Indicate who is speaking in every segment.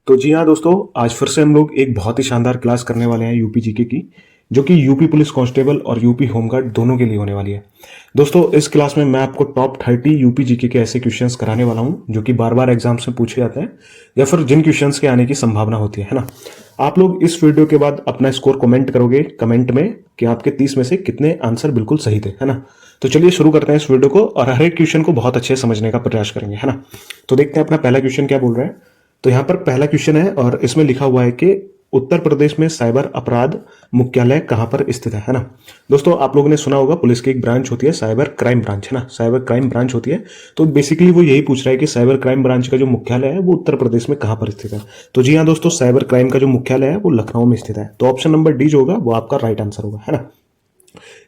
Speaker 1: तो जी हाँ दोस्तों, आज फिर से हम लोग एक बहुत ही शानदार क्लास करने वाले हैं यूपी जीके की, जो कि यूपी पुलिस कांस्टेबल और यूपी होमगार्ड दोनों के लिए होने वाली है। दोस्तों, इस क्लास में मैं आपको टॉप 30 यूपी जीके के ऐसे क्वेश्चंस कराने वाला हूं जो कि बार बार एग्जाम्स में पूछे जाते हैं या फिर जिन क्वेश्चंस के आने की संभावना होती है ना। आप लोग इस वीडियो के बाद अपना स्कोर कमेंट करोगे कमेंट में कि आपके 30 में से कितने आंसर बिल्कुल सही थे, है ना। तो चलिए शुरू करते हैं इस वीडियो को और हर एक क्वेश्चन को बहुत अच्छे से समझने का प्रयास करेंगे, है ना। तो देखते हैं अपना पहला क्वेश्चन क्या बोल रहा है। तो यहाँ पर पहला क्वेश्चन है और इसमें लिखा हुआ है कि उत्तर प्रदेश में साइबर अपराध मुख्यालय कहां पर स्थित है ना। दोस्तों, आप लोगों ने सुना होगा पुलिस की एक ब्रांच होती है साइबर क्राइम ब्रांच, है ना। साइबर क्राइम ब्रांच होती है। तो बेसिकली वो यही पूछ रहा है कि साइबर क्राइम ब्रांच का जो मुख्यालय है वो उत्तर प्रदेश में कहां पर स्थित है। तो जी हाँ दोस्तों, साइबर क्राइम का जो मुख्यालय है वो लखनऊ में स्थित है। तो ऑप्शन नंबर डी जो होगा वो आपका राइट आंसर होगा, है ना।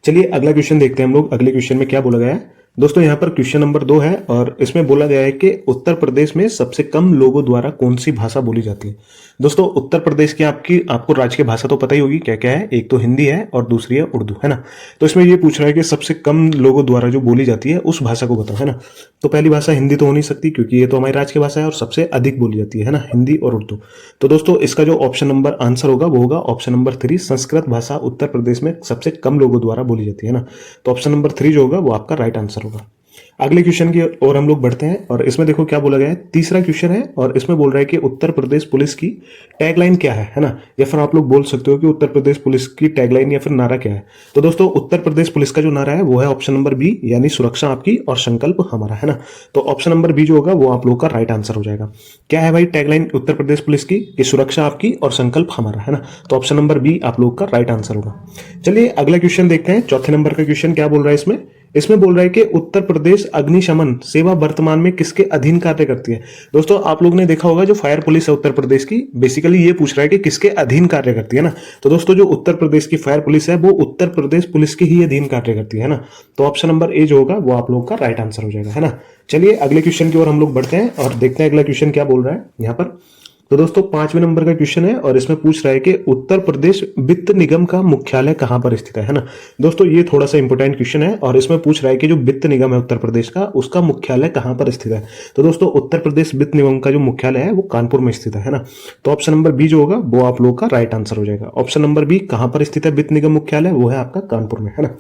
Speaker 1: चलिए अगला क्वेश्चन देखते हैं हम लोग। अगले क्वेश्चन में क्या बोला गया है। दोस्तों, यहाँ पर क्वेश्चन नंबर 2 है और इसमें बोला गया है कि उत्तर प्रदेश में सबसे कम लोगों द्वारा कौन सी भाषा बोली जाती है। दोस्तों, उत्तर प्रदेश की आपको राज्य की भाषा तो पता ही होगी क्या क्या है। एक तो हिंदी है और दूसरी है उर्दू, है ना। तो इसमें ये पूछ रहा है कि सबसे कम लोगों द्वारा जो बोली जाती है उस भाषा को बताओ, है ना। तो पहली भाषा हिंदी तो हो नहीं सकती क्योंकि ये तो हमारी राज्य की भाषा है और सबसे अधिक बोली जाती है ना, हिंदी और उर्दू। तो दोस्तों, इसका जो ऑप्शन नंबर आंसर होगा वो होगा ऑप्शन नंबर 3, संस्कृत भाषा उत्तर प्रदेश में सबसे कम लोगों द्वारा बोली जाती है ना। तो ऑप्शन नंबर 3 जो होगा वो आपका राइट आंसर होगा। अगले क्वेश्चन की ओर हम लोग बढ़ते हैं और इसमें देखो क्या बोला गया है। तीसरा क्वेश्चन है और इसमें बोल रहा है कि उत्तर प्रदेश पुलिस की टैगलाइन क्या है ना। या फिर आप लोग बोल सकते हो कि उत्तर प्रदेश पुलिस की टैगलाइन या फिर नारा क्या है। तो दोस्तों, उत्तर प्रदेश पुलिस का जो नारा है वो है ऑप्शन नंबर बी, यानी सुरक्षा आपकी और संकल्प हमारा, है ना। तो ऑप्शन नंबर बी जो होगा वो आप लोग का राइट आंसर हो जाएगा। क्या है भाई टैगलाइन उत्तर प्रदेश पुलिस की? कि सुरक्षा आपकी और संकल्प हमारा, है ना। तो ऑप्शन नंबर बी आप लोग का राइट आंसर होगा। चलिए अगला क्वेश्चन देखते हैं। चौथे नंबर का क्वेश्चन क्या बोल रहा है इसमें बोल रहा है कि उत्तर प्रदेश अग्निशमन सेवा वर्तमान में किसके अधीन कार्य करती है। दोस्तों, आप लोग ने देखा होगा जो फायर पुलिस है उत्तर प्रदेश की, बेसिकली ये पूछ रहा है कि किसके अधीन कार्य करती है ना। तो दोस्तों, जो उत्तर प्रदेश की फायर पुलिस है वो उत्तर प्रदेश पुलिस के ही अधीन कार्य करती है ना। तो ऑप्शन नंबर ए जो होगा वो आप लोग का राइट आंसर हो जाएगा, है ना। चलिए अगले क्वेश्चन की ओर हम लोग बढ़ते हैं और देखते हैं अगला क्वेश्चन क्या बोल रहा है यहाँ पर। तो दोस्तों, 5वें नंबर का क्वेश्चन है और इसमें पूछ रहा है कि उत्तर प्रदेश वित्त निगम का मुख्यालय कहां पर स्थित है ना। दोस्तों, ये थोड़ा सा इंपॉर्टेंट क्वेश्चन है और इसमें पूछ रहा है कि जो वित्त निगम है उत्तर प्रदेश का उसका मुख्यालय कहां पर स्थित है। तो दोस्तों, उत्तर प्रदेश वित्त निगम का जो मुख्यालय है वो कानपुर में स्थित है ना। तो ऑप्शन नंबर बी जो होगा वो आप लोग का राइट आंसर हो जाएगा। ऑप्शन नंबर बी कहां पर स्थित है वित्त निगम मुख्यालय, वो है आपका कानपुर में, है ना।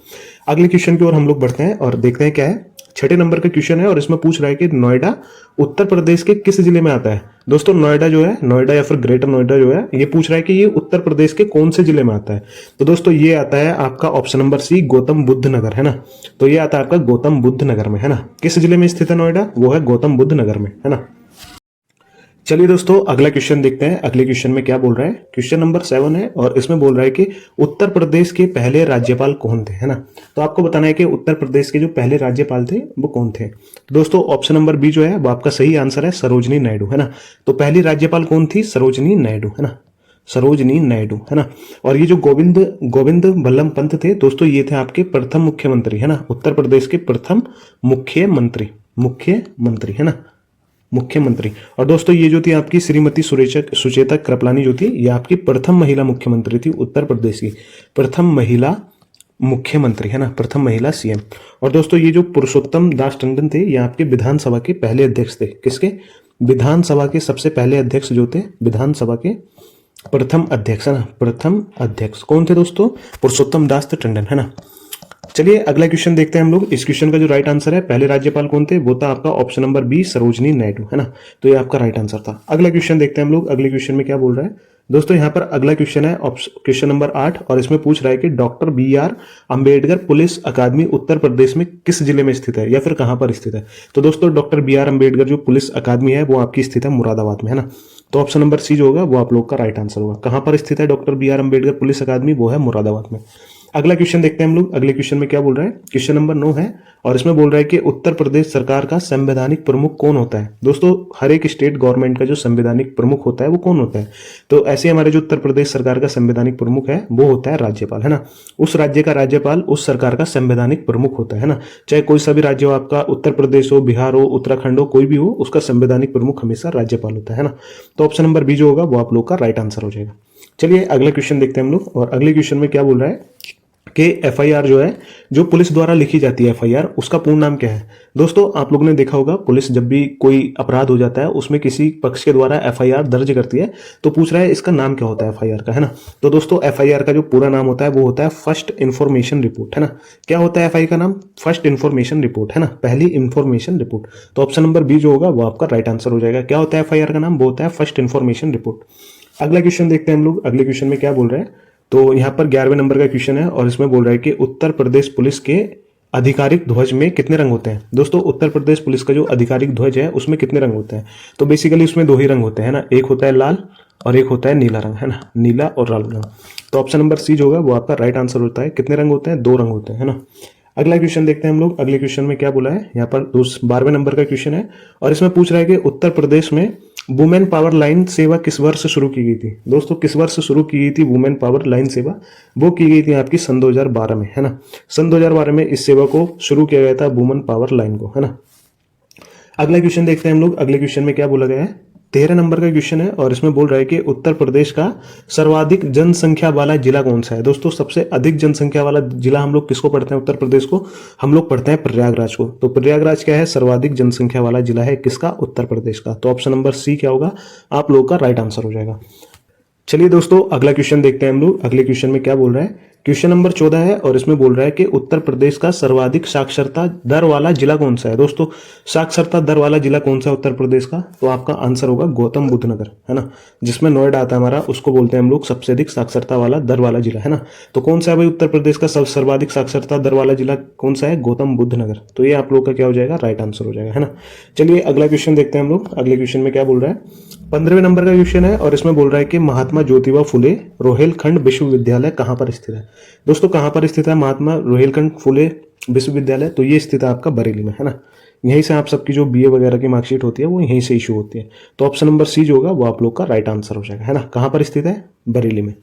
Speaker 1: अगले क्वेश्चन की ओर हम लोग बढ़ते हैं और देखते हैं क्या है। 6ठे नंबर का क्वेश्चन है और इसमें पूछ रहा है कि नोएडा उत्तर प्रदेश के किस जिले में आता है। दोस्तों, नोएडा जो है, नोएडा या फिर ग्रेटर नोएडा जो है, ये पूछ रहा है कि ये उत्तर प्रदेश के कौन से जिले में आता है। तो दोस्तों, ये आता है आपका option number C, Gautam Buddh Nagar, है ना। तो ये आता है आपका गौतम बुद्ध नगर में, है ना। किस जिले में स्थित है नोएडा? वो है गौतम बुद्ध नगर में, है ना। चलिए दोस्तों, अगला क्वेश्चन देखते हैं। अगले क्वेश्चन में क्या बोल रहा है। क्वेश्चन नंबर 7 है और इसमें बोल रहा है कि उत्तर प्रदेश के पहले राज्यपाल कौन थे, है ना। तो आपको बताना है कि उत्तर प्रदेश के जो पहले राज्यपाल थे वो कौन थे। दोस्तों, ऑप्शन नंबर बी जो है वो आपका सही आंसर है, सरोजनी नायडू, है ना। तो पहली राज्यपाल कौन थी? सरोजनी नायडू, है ना। सरोजनी नायडू, है ना। और ये जो गोविंद गोविंद बल्लभ पंत थे दोस्तों, ये थे आपके प्रथम मुख्यमंत्री, है ना। उत्तर प्रदेश के प्रथम मुख्यमंत्री, है ना, मुख्यमंत्री। और दोस्तों, ये जो थी आपकी श्रीमती सुचेता कृपलानी जो थी, ये आपकी प्रथम महिला मुख्यमंत्री थी उत्तर प्रदेश की, प्रथम महिला मुख्यमंत्री, है ना, प्रथम महिला सीएम। और दोस्तों, ये जो पुरुषोत्तम दास टंडन थे ये आपके विधानसभा के पहले अध्यक्ष थे। किसके? विधानसभा के सबसे पहले अध्यक्ष जो थे, विधानसभा के प्रथम अध्यक्ष, है ना। प्रथम अध्यक्ष कौन थे दोस्तों? पुरुषोत्तम दास टंडन, है ना। चलिए अगला क्वेश्चन देखते हैं हम लोग। इस क्वेश्चन का जो राइट आंसर है, पहले राज्यपाल कौन थे? वो था आपका option number B, Sarojini Naidu, है ना। तो ये आपका राइट आंसर था। अगला क्वेश्चन देखते हैं हम लोग। अगले क्वेश्चन में क्या बोल रहा है दोस्तों, यहाँ पर अगला क्वेश्चन है क्वेश्चन नंबर 8 और इसमें पूछ रहा है कि डॉक्टर BR अंबेडकर पुलिस अकादमी उत्तर प्रदेश में किस जिले में स्थित है या फिर कहां पर स्थित है। तो दोस्तों, डॉक्टर BR अंबेडकर जो पुलिस अकादमी है वो आपकी स्थित है मुरादाबाद में, है ना। तो ऑप्शन नंबर सी जो होगा वो आप लोग का राइट आंसर होगा। कहां पर स्थित है डॉक्टर BR अंबेडकर पुलिस अकादमी? वो है मुरादाबाद में। अगला क्वेश्चन देखते हैं हम लोग। अगले क्वेश्चन में क्या बोल रहा है। क्वेश्चन नंबर 9 है और इसमें बोल रहा है कि उत्तर प्रदेश सरकार का संवैधानिक प्रमुख कौन होता है। दोस्तों, हर एक स्टेट गवर्नमेंट का जो संवैधानिक प्रमुख होता है वो कौन होता है। तो ऐसे हमारे जो उत्तर प्रदेश सरकार का संवैधानिक प्रमुख है वो होता है राज्यपाल, है ना। उस राज्य का राज्यपाल उस सरकार का संवैधानिक प्रमुख होता है ना। चाहे कोई सा भी राज्य हो, आपका उत्तर प्रदेश हो, बिहार हो, उत्तराखंड हो, कोई भी हो, उसका संवैधानिक प्रमुख हमेशा राज्यपाल होता है ना। तो ऑप्शन नंबर बी जो होगा वो आप लोग का राइट आंसर हो जाएगा। चलिए अगला क्वेश्चन देखते हैं हम लोग और अगले क्वेश्चन में क्या बोल रहा है कि एफआईआर जो है, जो पुलिस द्वारा लिखी जाती है एफआईआर, उसका पूर्ण नाम क्या है। दोस्तों आप लोगों ने देखा होगा, पुलिस जब भी कोई अपराध हो जाता है उसमें किसी पक्ष के द्वारा एफआईआर दर्ज करती है तो पूछ रहा है इसका नाम क्या होता है एफआईआर का, है ना। तो दोस्तों एफआईआर का जो पूरा नाम होता है वो होता है फर्स्ट इन्फॉर्मेशन रिपोर्ट, है ना। क्या होता है एफआईआर का नाम? फर्स्ट इन्फॉर्मेशन रिपोर्ट, है ना, पहली इन्फॉर्मेशन रिपोर्ट। तो ऑप्शन नंबर बी जो होगा वो आपका राइट आंसर हो जाएगा। क्या होता है एफआईआर का नाम? वो होता है फर्स्ट इन्फॉर्मेशन रिपोर्ट। अगला क्वेश्चन देखते हैं हम लोग। अगले क्वेश्चन में क्या बोल रहे हैं, तो यहाँ पर 11वें नंबर का क्वेश्चन है और इसमें बोल रहा है कि उत्तर प्रदेश पुलिस के आधिकारिक ध्वज में कितने रंग होते हैं। दोस्तों उत्तर प्रदेश पुलिस का जो आधिकारिक ध्वज है उसमें कितने रंग होते हैं? तो बेसिकली उसमें दो ही रंग होते हैं ना, एक होता है लाल और एक होता है नीला रंग, है ना, नीला और लाल रंग। तो ऑप्शन नंबर सी जो होगा वो आपका राइट आंसर होता है। कितने रंग होते हैं? दो रंग होते हैं, है ना। अगला क्वेश्चन देखते हैं हम लोग। अगले क्वेश्चन में क्या बोला है, यहाँ पर 12वें नंबर का क्वेश्चन है और इसमें पूछ रहा है कि उत्तर प्रदेश में वुमेन पावर लाइन सेवा किस वर्ष शुरू की गई थी। दोस्तों किस वर्ष शुरू की गई थी वुमेन पावर लाइन सेवा? वो की गई थी आपकी सन 2012 में, है ना। सन 2012 में इस सेवा को शुरू किया गया था, वुमेन पावर लाइन को, है ना। अगला क्वेश्चन देखते हैं हम लोग। अगले क्वेश्चन में क्या बोला गया है, 13 नंबर का क्वेश्चन है और इसमें बोल रहा है कि उत्तर प्रदेश का सर्वाधिक जनसंख्या वाला जिला कौन सा है। दोस्तों सबसे अधिक जनसंख्या वाला जिला हम लोग किसको पढ़ते हैं? उत्तर प्रदेश को हम लोग पढ़ते हैं प्रयागराज को। तो प्रयागराज क्या है? सर्वाधिक जनसंख्या वाला जिला है किसका? उत्तर प्रदेश का। तो ऑप्शन नंबर सी क्या होगा आप लोगों का राइट आंसर हो जाएगा। चलिए दोस्तों अगला क्वेश्चन देखते हैं हम लोग। अगले क्वेश्चन में क्या बोल रहा है, क्वेश्चन नंबर 14 है और इसमें बोल रहा है कि उत्तर प्रदेश का सर्वाधिक साक्षरता दर वाला जिला कौन सा है। दोस्तों साक्षरता दर वाला जिला कौन सा है उत्तर प्रदेश का? तो आपका आंसर होगा गौतम बुद्ध नगर, है ना, जिसमें नोएडा आता है हमारा, उसको बोलते हैं हम लोग सबसे अधिक साक्षरता वाला दर वाला जिला, है ना। तो कौन सा है भाई उत्तर प्रदेश का सर्वाधिक साक्षरता दर वाला जिला कौन सा है? गौतम बुद्ध नगर। तो ये आप लोग का क्या हो जाएगा? राइट आंसर हो जाएगा, है ना। चलिए अगला क्वेश्चन देखते हैं हम लोग। अगले क्वेश्चन में क्या बोल रहा है, 15वें नंबर का क्वेश्चन है और इसमें बोल रहा है कि महात्मा ज्योतिबा फुले रोहिलखंड विश्वविद्यालय कहां पर स्थित है। दोस्तों कहां पर स्थित है महात्मा रोहिलखंड फुले विश्वविद्यालय? तो ये स्थित है आपका बरेली में, है ना। यहीं से आप सबकी जो बीए वगैरह की मार्कशीट होती है वो यहीं से इशू होती है। तो ऑप्शन नंबर सी जो होगा वो आप लोग का राइट आंसर हो जाएगा, है ना। कहां पर स्थित है? बरेली में।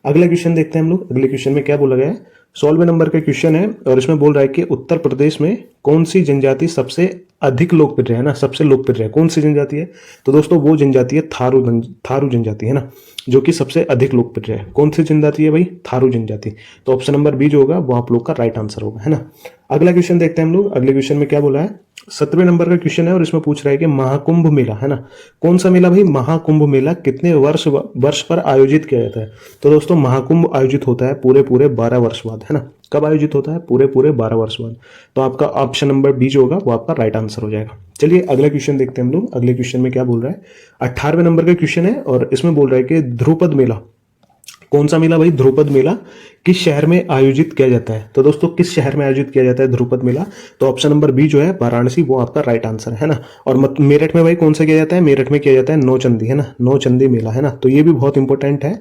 Speaker 1: अगला क्वेश्चन देखते हैं हम लोग। अगले क्वेश्चन में क्या बोला गया है, 16वें नंबर का क्वेश्चन है और इसमें बोल रहा है कि उत्तर प्रदेश में कौन सी जनजाति सबसे अधिक लोकप्रिय है ना, सबसे लोकप्रिय है, कौन सी जनजाति है? तो दोस्तों वो जनजाति है थारू जनजाति, है ना, जो कि सबसे अधिक लोकप्रिय है। कौन सी जनजाति है भाई? थारू जनजाति। तो ऑप्शन नंबर बी जो होगा वो आप लोग का राइट आंसर होगा, है ना। अगला क्वेश्चन देखते हैं हम लोग। अगले क्वेश्चन में क्या बोला है, 17वें नंबर का क्वेश्चन है और इसमें पूछ रहा है कि महाकुंभ मेला, है ना, कौन सा मेला भाई? महाकुंभ मेला कितने वर्ष पर आयोजित किया जाता है? तो दोस्तों महाकुंभ आयोजित होता है पूरे 12 वर्ष बाद, है ना। कब आयोजित होता है? पूरे 12 वर्ष बाद। तो आपका ऑप्शन नंबर बी जो होगा वो आपका राइट आंसर हो जाएगा। चलिए अगला क्वेश्चन देखते हैं हम लोग। अगले क्वेश्चन में क्या बोल रहा है, 18वें नंबर का क्वेश्चन है और इसमें बोल रहा है कि ध्रुपद मेला, कौन सा मेला भाई? ध्रुपद मेला किस शहर में आयोजित किया जाता है? तो दोस्तों किस शहर में आयोजित किया जाता है ध्रुपद मेला? तो ऑप्शन नंबर बी जो है वाराणसी, वो आपका राइट आंसर है ना। और मेरठ में भाई कौन सा किया जाता है? मेरठ में किया जाता है नौचंदी, है ना, नौचंदी मेला, है ना। तो ये भी बहुत इंपॉर्टेंट है,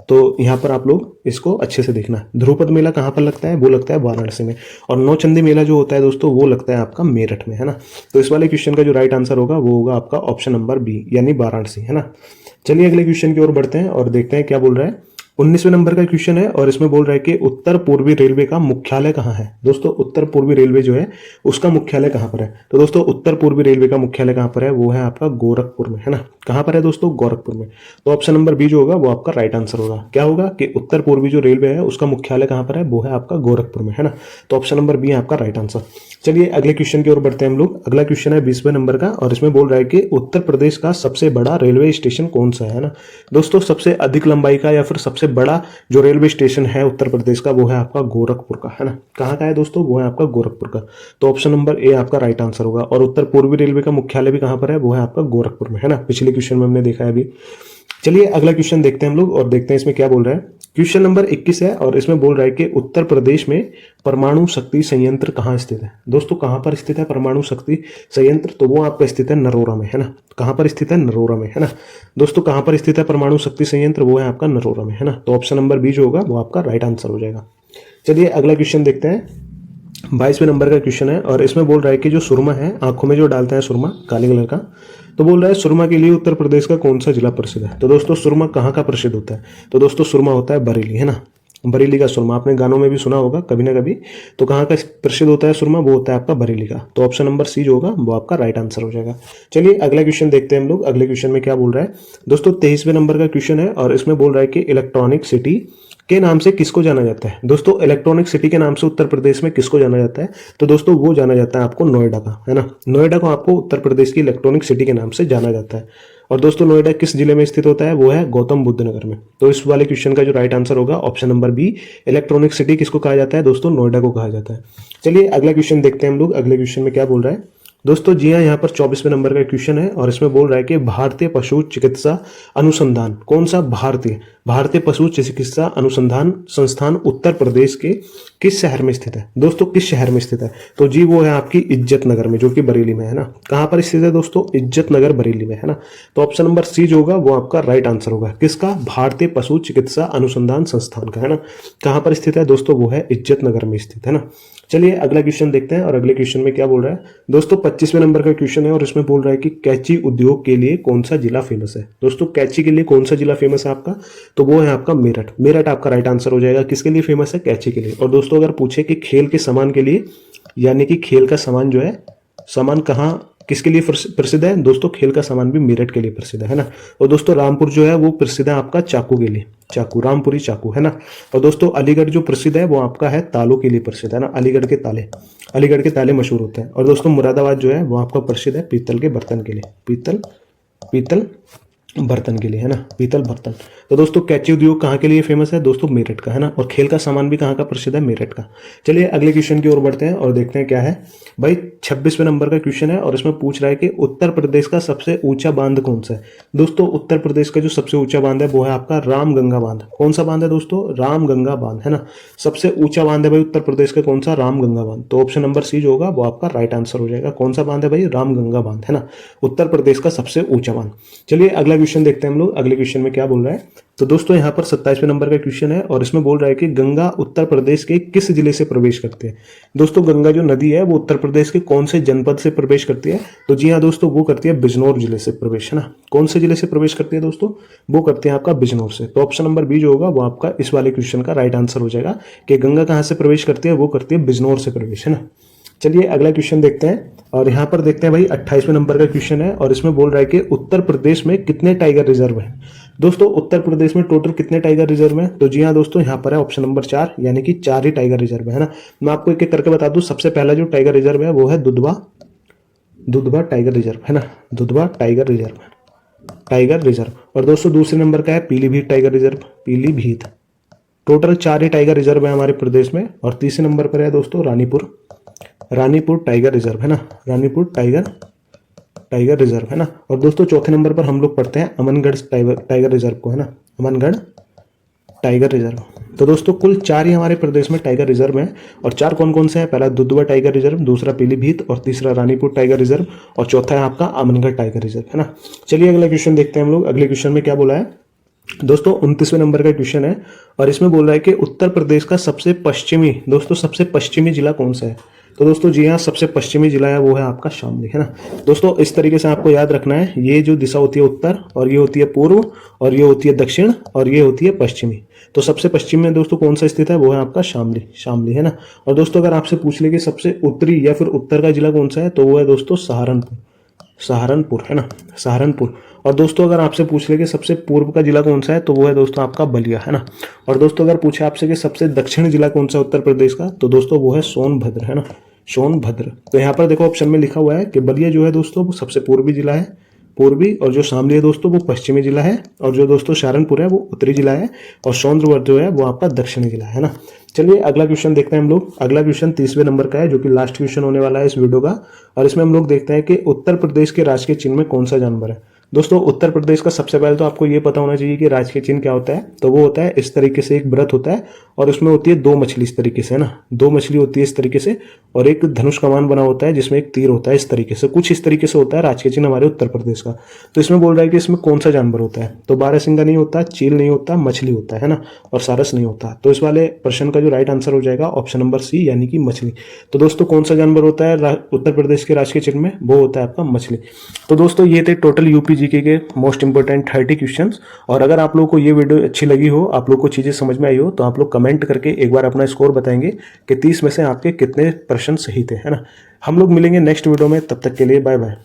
Speaker 1: तो यहाँ पर आप लोग इसको अच्छे से देखना। ध्रुपद मेला कहाँ पर लगता है? वो लगता है वाराणसी में। और नौचंदी मेला जो होता है दोस्तों वो लगता है आपका मेरठ में, है ना। तो इस वाले क्वेश्चन का जो राइट आंसर होगा वो होगा आपका ऑप्शन नंबर बी यानी वाराणसी, है ना। चलिए अगले क्वेश्चन की ओर बढ़ते हैं और देखते हैं क्या बोल रहा है। 19वें नंबर का क्वेश्चन है और इसमें बोल रहा है कि उत्तर पूर्वी रेलवे का मुख्यालय कहाँ है। दोस्तों उत्तर पूर्वी रेलवे जो है उसका मुख्यालय कहाँ पर है? तो दोस्तों उत्तर पूर्वी रेलवे का मुख्यालय कहाँ पर है? वो है आपका गोरखपुर में, है ना। कहाँ पर है दोस्तों? गोरखपुर में। तो ऑप्शन नंबर बी जो होगा वो आपका राइट आंसर होगा। क्या होगा कि उत्तर पूर्वी जो रेलवे है उसका मुख्यालय कहाँ पर है? वो है आपका गोरखपुर में, है ना। तो ऑप्शन नंबर बी है आपका राइट आंसर। चलिए अगले क्वेश्चन की ओर बढ़ते हैं हम लोग। अगला क्वेश्चन है 20वें नंबर का और इसमें बोल रहा है कि उत्तर प्रदेश का सबसे बड़ा रेलवे स्टेशन कौन सा है ना। दोस्तों सबसे अधिक लंबाई का या फिर सबसे बड़ा जो रेलवे स्टेशन है उत्तर प्रदेश का वो है आपका गोरखपुर का, है ना। कहाँ का है दोस्तों? वो है आपका गोरखपुर का। तो ऑप्शन नंबर ए आपका राइट आंसर होगा। और उत्तर पूर्वी रेलवे का मुख्यालय भी कहाँ पर है? वो है आपका गोरखपुर में, है ना। पिछले क्वेश्चन में हमने देखा है अभी। चलिए अगला क्वेश्चन देखते हैं हम लोग और देखते हैं इसमें क्या बोल रहा है। क्वेश्चन नंबर 21 है और इसमें बोल रहा है कि उत्तर प्रदेश में परमाणु शक्ति संयंत्र कहाँ स्थित है। दोस्तों कहाँ पर स्थित है परमाणु शक्ति संयंत्र? तो वो आपका स्थित है नरोरा में, है ना। कहाँ पर स्थित है? नरोरा में, है ना। दोस्तों कहाँ पर स्थित है परमाणु शक्ति संयंत्र? वो है आपका नरोरा में, है ना। तो ऑप्शन नंबर बी जो होगा वो आपका राइट आंसर हो जाएगा। चलिए अगला क्वेश्चन देखते हैं। 22वें नंबर का क्वेश्चन है और इसमें बोल रहा है कि जो सुरमा है, आंखों में जो डालते हैं सुरमा काले कलर का, तो बोल रहा है सुरमा के लिए उत्तर प्रदेश का कौन सा जिला प्रसिद्ध है। तो दोस्तों सुरमा कहाँ का प्रसिद्ध होता है? तो दोस्तों सुरमा होता है बरेली, है ना। बरेली का सुरमा आपने गानों में भी सुना होगा कभी ना कभी। तो कहाँ का प्रसिद्ध होता है सुरमा, वो होता है आपका बरेली का। तो ऑप्शन नंबर सी जो होगा वो आपका राइट आंसर हो जाएगा। चलिए अगला क्वेश्चन देखते हैं हम लोग। अगले क्वेश्चन में क्या बोल रहा है दोस्तों, 23वें नंबर का क्वेश्चन है और इसमें बोल रहा है कि इलेक्ट्रॉनिक सिटी के नाम से किसको जाना जाता है। दोस्तों इलेक्ट्रॉनिक सिटी के नाम से उत्तर प्रदेश में किसको जाना जाता है, तो दोस्तों वो जाना जाता है आपको नोएडा का, है ना। नोएडा को आपको उत्तर प्रदेश की इलेक्ट्रॉनिक सिटी के नाम से जाना जाता है। और दोस्तों नोएडा किस जिले में स्थित होता है, वो है गौतम बुद्ध नगर में। तो इस वाले क्वेश्चन का जो राइट आंसर होगा option number B, electronic city किसको कहा जाता है दोस्तों, नोएडा को कहा जाता है। चलिए अगला क्वेश्चन देखते हैं हम लोग। अगले क्वेश्चन में क्या बोल रहा है दोस्तों, जी हाँ, यहाँ पर 24वें नंबर का क्वेश्चन है और इसमें बोल रहा है कि भारतीय पशु चिकित्सा अनुसंधान, कौन सा भारतीय पशु चिकित्सा अनुसंधान संस्थान उत्तर प्रदेश के किस शहर में स्थित है। दोस्तों किस शहर में स्थित है, तो जी वो है आपकी इज्जत नगर में, जो कि बरेली में है ना। कहाँ पर स्थित है दोस्तों, इज्जत नगर बरेली में, है ना। तो ऑप्शन नंबर सी जो होगा वो आपका राइट आंसर होगा, किसका, भारतीय पशु चिकित्सा अनुसंधान संस्थान का, है ना। कहाँ पर स्थित है दोस्तों, वो है इज्जत नगर में स्थित, है ना। चलिए अगला क्वेश्चन देखते हैं और अगले क्वेश्चन में क्या बोल रहा है दोस्तों, 25वें नंबर का क्वेश्चन है और इसमें बोल रहा है कि कैंची उद्योग के लिए कौन सा जिला फेमस है। दोस्तों कैंची के लिए कौन सा जिला फेमस है आपका, तो वो है आपका मेरठ। मेरठ आपका राइट आंसर हो जाएगा। किसके लिए फेमस है, कैंची के लिए। और दोस्तों अगर पूछे कि खेल के सामान के लिए, यानी कि खेल का सामान जो है, सामान कहाँ किसके लिए प्रसिद्ध है दोस्तों, खेल का सामान भी मेरठ के लिए प्रसिद्ध है ना। और दोस्तों रामपुर जो है वो प्रसिद्ध है आपका चाकू के लिए, चाकू, रामपुरी चाकू, है ना। और दोस्तों अलीगढ़ जो प्रसिद्ध है वो आपका है तालों के लिए प्रसिद्ध है ना, अलीगढ़ के ताले, अलीगढ़ के ताले मशहूर होते हैं। और दोस्तों मुरादाबाद जो है वो आपका प्रसिद्ध है पीतल के बर्तन के लिए, पीतल बर्तन के लिए, है ना, पीतल बर्तन। तो दोस्तों कैंची उद्योग कहाँ के लिए फेमस है दोस्तों, मेरठ का, है ना। और खेल का सामान भी कहाँ का प्रसिद्ध है, मेरठ का। चलिए अगले क्वेश्चन की ओर बढ़ते हैं और देखते हैं क्या है भाई। 26वें नंबर का क्वेश्चन है और इसमें पूछ रहा है कि उत्तर प्रदेश का सबसे ऊंचा बांध कौन सा है। दोस्तों उत्तर प्रदेश का जो सबसे ऊंचा बांध है वो है आपका रामगंगा बांध। कौन सा बांध है दोस्तों, रामगंगा बांध, है ना। सबसे ऊंचा बांध है भाई उत्तर प्रदेश का, कौन सा, रामगंगा बांध। तो ऑप्शन नंबर सी जो होगा वो आपका राइट आंसर हो जाएगा। कौन सा बांध है भाई, रामगंगा बांध, है ना, उत्तर प्रदेश का सबसे ऊंचा बांध। चलिए अगला क्वेश्चन देखते हैं हम लोग। अगले क्वेश्चन में क्या बोल रहा है, तो दोस्तों यहाँ पर 27वें नंबर का क्वेश्चन है और इसमें बोल रहा है कि गंगा उत्तर प्रदेश के किस जिले से प्रवेश करती है। दोस्तों गंगा जो नदी है वो उत्तर प्रदेश के कौन से जनपद से प्रवेश करती है, तो जी हाँ दोस्तों वो करती है बिजनौर जिले से प्रवेश, है ना। कौन से जिले से प्रवेश करती है दोस्तों, वो करती है आपका बिजनौर से। तो ऑप्शन नंबर बी जो होगा वो आपका इस वाले क्वेश्चन का राइट आंसर हो जाएगा कि गंगा कहाँ से प्रवेश करती है, वो करती है बिजनौर से प्रवेश, है ना। चलिए अगला क्वेश्चन देखते हैं और यहाँ पर देखते हैं भाई 28वें नंबर का क्वेश्चन है और इसमें बोल रहा है कि उत्तर प्रदेश में कितने टाइगर रिजर्व हैं। दोस्तों उत्तर प्रदेश में टोटल कितने टाइगर रिजर्व हैं, तो जी हाँ दोस्तों यहाँ पर है ऑप्शन नंबर 4, यानी कि 4 ही टाइगर रिजर्व है ना। मैं आपको एक एक करके बता दूं। सबसे पहला जो टाइगर रिजर्व है वो है दुधवा टाइगर रिजर्व, है ना, दुधवा टाइगर रिजर्व। और दोस्तों दूसरे नंबर का है Pilibhit tiger reserve, Pilibhit. Total 4 ही टाइगर रिजर्व है हमारे प्रदेश में। और तीसरे नंबर पर है दोस्तों रानीपुर टाइगर रिजर्व, है ना, रानीपुर टाइगर रिजर्व, है ना। और दोस्तों चौथे नंबर पर हम लोग पढ़ते हैं अमनगढ़ टाइगर रिजर्व को, है ना, अमनगढ़ टाइगर रिजर्व। तो दोस्तों कुल 4 ही हमारे प्रदेश में टाइगर रिजर्व हैं। और 4 कौन कौन से हैं, पहला दुधवा टाइगर रिजर्व, दूसरा पीलीभीत और तीसरा रानीपुर टाइगर रिजर्व और चौथा है आपका अमनगढ़ टाइगर रिजर्व, है ना। चलिए अगला क्वेश्चन देखते हैं हम लोग। अगले क्वेश्चन में क्या बोला है दोस्तों, 29वें नंबर का क्वेश्चन है और इसमें बोल रहा है कि उत्तर प्रदेश का सबसे पश्चिमी जिला कौन सा है। तो दोस्तों जी हाँ, सबसे पश्चिमी जिला है वो है आपका शामली, है ना। दोस्तों इस तरीके से आपको याद रखना है, ये जो दिशा होती है उत्तर और ये होती है पूर्व और ये होती है दक्षिण और ये होती है पश्चिमी। तो सबसे पश्चिम में दोस्तों कौन सा स्थित है, वो है आपका शामली, है ना। और दोस्तों अगर आपसे पूछ ले कि सबसे उत्तरी या फिर उत्तर का जिला कौन सा है, तो वो है दोस्तों सहारनपुर, है ना, सहारनपुर। और दोस्तों अगर आपसे पूछ ले कि सबसे पूर्व का जिला कौन सा है, तो वो है दोस्तों आपका बलिया, है ना। और दोस्तों अगर पूछे आपसे कि सबसे दक्षिण जिला कौन सा उत्तर प्रदेश का, तो दोस्तों वो है सोनभद्र, है ना, सोनभद्र। तो यहाँ पर देखो ऑप्शन में लिखा हुआ है कि बलिया जो है दोस्तों वो सबसे पूर्वी जिला है, पूर्वी, और जो शामली है दोस्तों वो पश्चिमी जिला है, और जो दोस्तों सहारनपुर है वो उत्तरी जिला है, और सोनभद्र जो है वो आपका दक्षिणी जिला है ना। चलिए अगला क्वेश्चन देखते हैं हम लोग। अगला क्वेश्चन 30वें नंबर का है, जो कि लास्ट क्वेश्चन होने वाला है इस वीडियो का। और इसमें हम लोग देखते हैं कि उत्तर प्रदेश के राष्ट्रीय चिन्ह में कौन सा जानवर है। दोस्तों उत्तर प्रदेश का सबसे पहले तो आपको ये पता होना चाहिए कि राष्ट्रीय चिन्ह क्या होता है। तो वो होता है इस तरीके से, एक व्रत होता है और उसमें होती है 2 मछली इस तरीके से, है ना, 2 मछली होती है इस तरीके से, और एक धनुष कमान बना होता है जिसमें एक तीर होता है इस तरीके से। कुछ इस तरीके से होता है राष्ट्रीय चिन्ह हमारे उत्तर प्रदेश का। तो इसमें बोल रहा है कि इसमें कौन सा जानवर होता है, तो बारहसिंगा नहीं होता, चील नहीं होता, मछली होता है ना, और सारस नहीं होता। तो इस वाले प्रश्न का जो राइट आंसर हो जाएगा ऑप्शन नंबर सी, यानी कि मछली। तो दोस्तों कौन सा जानवर होता है उत्तर प्रदेश के राष्ट्रीय चिन्ह में, वो होता है आपका मछली। तो दोस्तों ये थे टोटल यूपी जीके के मोस्ट इंपोर्टेंट 30 क्वेश्चंस। और अगर आप लोगों को ये वीडियो अच्छी लगी हो, आप लोग को चीज़ें समझ में आई हो, तो आप लोग कमेंट करके एक बार अपना स्कोर बताएंगे कि 30 में से आपके कितने प्रश्न सही थे, है ना। हम लोग मिलेंगे नेक्स्ट वीडियो में, तब तक के लिए बाय बाय।